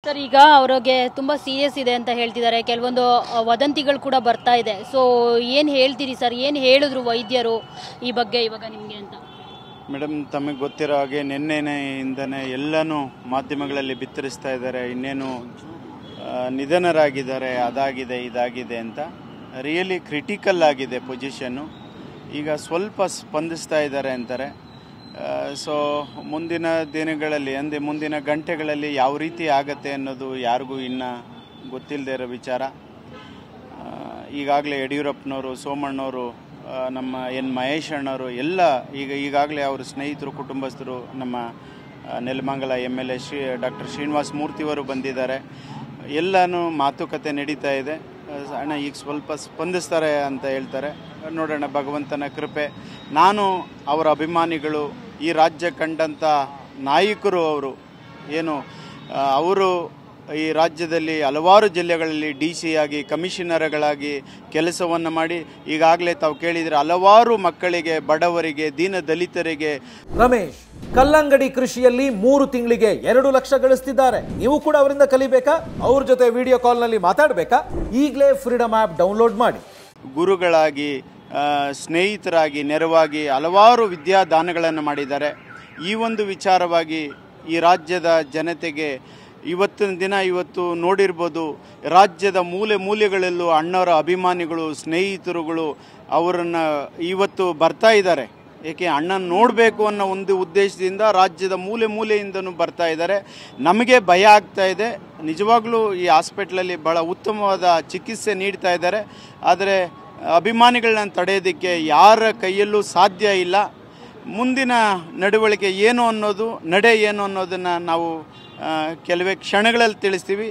Sir, ಈಗ ಅವರಿಗೆ ತುಂಬ ಸೀರಿಯಸ್ ಇದೆ ಅಂತ ಹೇಳ್ತಿದ್ದಾರೆ, ಕೆಲವೊಂದು ವದಂತಿಗಳು ಕೂಡ ಬರ್ತಾ ಇದೆ. ಸೊ ಏನು ಹೇಳ್ತೀರಿ ಸರ್, ಏನು ಹೇಳಿದ್ರು ವೈದ್ಯರು ಈ ಬಗ್ಗೆ ಇವಾಗ ನಿಮಗೆ ಅಂತ? ಮೇಡಮ್, ತಮಗೆ ಗೊತ್ತಿರೋ ಹಾಗೆ ನಿನ್ನೆಯಿಂದನೇ ಎಲ್ಲನೂ ಮಾಧ್ಯಮಗಳಲ್ಲಿ ಬಿತ್ತರಿಸ್ತಾ ಇದ್ದಾರೆ. ಇನ್ನೇನು ನಿಧನರಾಗಿದ್ದಾರೆ, ಅದಾಗಿದೆ ಇದಾಗಿದೆ ಅಂತ. ರಿಯಲಿ ಕ್ರಿಟಿಕಲ್ ಆಗಿದೆ ಪೊಸಿಷನ್ನು. ಈಗ ಸ್ವಲ್ಪ ಸ್ಪಂದಿಸ್ತಾ ಇದ್ದಾರೆ ಅಂತಾರೆ. ಸೊ ಮುಂದಿನ ದಿನಗಳಲ್ಲಿ ಅಂದರೆ ಮುಂದಿನ ಗಂಟೆಗಳಲ್ಲಿ ಯಾವ ರೀತಿ ಆಗತ್ತೆ ಅನ್ನೋದು ಯಾರಿಗೂ ಇನ್ನೂ ಗೊತ್ತಿಲ್ಲದೆ ಇರೋ ವಿಚಾರ. ಈಗಾಗಲೇ ಯಡಿಯೂರಪ್ಪನವರು, ಸೋಮಣ್ಣವರು, ನಮ್ಮ ಮಹೇಶ್ ಅಣ್ಣವರು ಎಲ್ಲ ಈಗಾಗಲೇ ಅವರ ಸ್ನೇಹಿತರು, ಕುಟುಂಬಸ್ಥರು, ನಮ್ಮ ನೆಲಮಂಗಲ MLA ಡಾಕ್ಟರ್ ಶ್ರೀನಿವಾಸ ಮೂರ್ತಿಯವರು ಬಂದಿದ್ದಾರೆ. ಎಲ್ಲನೂ ಮಾತುಕತೆ ನಡೀತಾ ಇದೆ. ಅಣ್ಣ ಈಗ ಸ್ವಲ್ಪ ಸ್ಪಂದಿಸ್ತಾರೆ ಅಂತ ಹೇಳ್ತಾರೆ. ನೋಡೋಣ, ಭಗವಂತನ ಕೃಪೆ. ನಾನು ಅವರ ಅಭಿಮಾನಿಗಳು, ಈ ರಾಜ್ಯ ಕಂಡಂಥ ನಾಯಕರು ಅವರು. ಅವರು ಈ ರಾಜ್ಯದಲ್ಲಿ ಹಲವಾರು ಜಿಲ್ಲೆಗಳಲ್ಲಿ DC ಆಗಿ, ಕಮಿಷನರ್ಗಳಾಗಿ ಕೆಲಸವನ್ನು ಮಾಡಿ ಈಗಾಗಲೇ ತಾವು ಕೇಳಿದರೆ ಹಲವಾರು ಮಕ್ಕಳಿಗೆ, ಬಡವರಿಗೆ, ದೀನ ದಲಿತರಿಗೆ. ರಮೇಶ್ ಕಲ್ಲಂಗಡಿ ಕೃಷಿಯಲ್ಲಿ 3 ತಿಂಗಳಿಗೆ 2 ಲಕ್ಷ ಗಳಿಸ್ತಿದ್ದಾರೆ. ನೀವು ಕೂಡ ಅವರಿಂದ ಕಲಿಬೇಕಾ? ಅವ್ರ ಜೊತೆ ವಿಡಿಯೋ ಕಾಲ್ನಲ್ಲಿ ಮಾತಾಡಬೇಕಾ? ಈಗಲೇ ಫ್ರೀಡಮ್ ಆ್ಯಪ್ ಡೌನ್ಲೋಡ್ ಮಾಡಿ. ಗುರುಗಳಾಗಿ, ಸ್ನೇಹಿತರಾಗಿ, ನೆರವಾಗಿ ಹಲವಾರು ವಿದ್ಯಾದಾನಗಳನ್ನು ಮಾಡಿದ್ದಾರೆ. ಈ ಒಂದು ವಿಚಾರವಾಗಿ ಈ ರಾಜ್ಯದ ಜನತೆಗೆ ಇವತ್ತಿನ ದಿನ ನೋಡಿರ್ಬೋದು, ರಾಜ್ಯದ ಮೂಲೆ ಮೂಲೆಗಳಲ್ಲೂ ಅಣ್ಣವರ ಅಭಿಮಾನಿಗಳು, ಸ್ನೇಹಿತರುಗಳು ಅವರನ್ನು ಇವತ್ತು ಬರ್ತಾ ಇದ್ದಾರೆ. ಏಕೆ ಅಣ್ಣನ ನೋಡಬೇಕು ಅನ್ನೋ ಒಂದು ಉದ್ದೇಶದಿಂದ ರಾಜ್ಯದ ಮೂಲೆ ಮೂಲೆಯಿಂದನೂ ಬರ್ತಾ ಇದ್ದಾರೆ. ನಮಗೆ ಭಯ ಆಗ್ತಾ ಇದೆ. ನಿಜವಾಗ್ಲೂ ಈ ಹಾಸ್ಪಿಟ್ಲಲ್ಲಿ ಭಾಳ ಉತ್ತಮವಾದ ಚಿಕಿತ್ಸೆ ನೀಡ್ತಾ ಇದ್ದಾರೆ. ಆದರೆ ಅಭಿಮಾನಿಗಳನ್ನ ತಡೆಯೋದಕ್ಕೆ ಯಾರ ಕೈಯಲ್ಲೂ ಸಾಧ್ಯ ಇಲ್ಲ. ಮುಂದಿನ ನಡವಳಿಕೆ ಏನು ಅನ್ನೋದು, ನಡೆ ಏನು ಅನ್ನೋದನ್ನು ನಾವು ಕೆಲವೇ ಕ್ಷಣಗಳಲ್ಲಿ ತಿಳಿಸ್ತೀವಿ.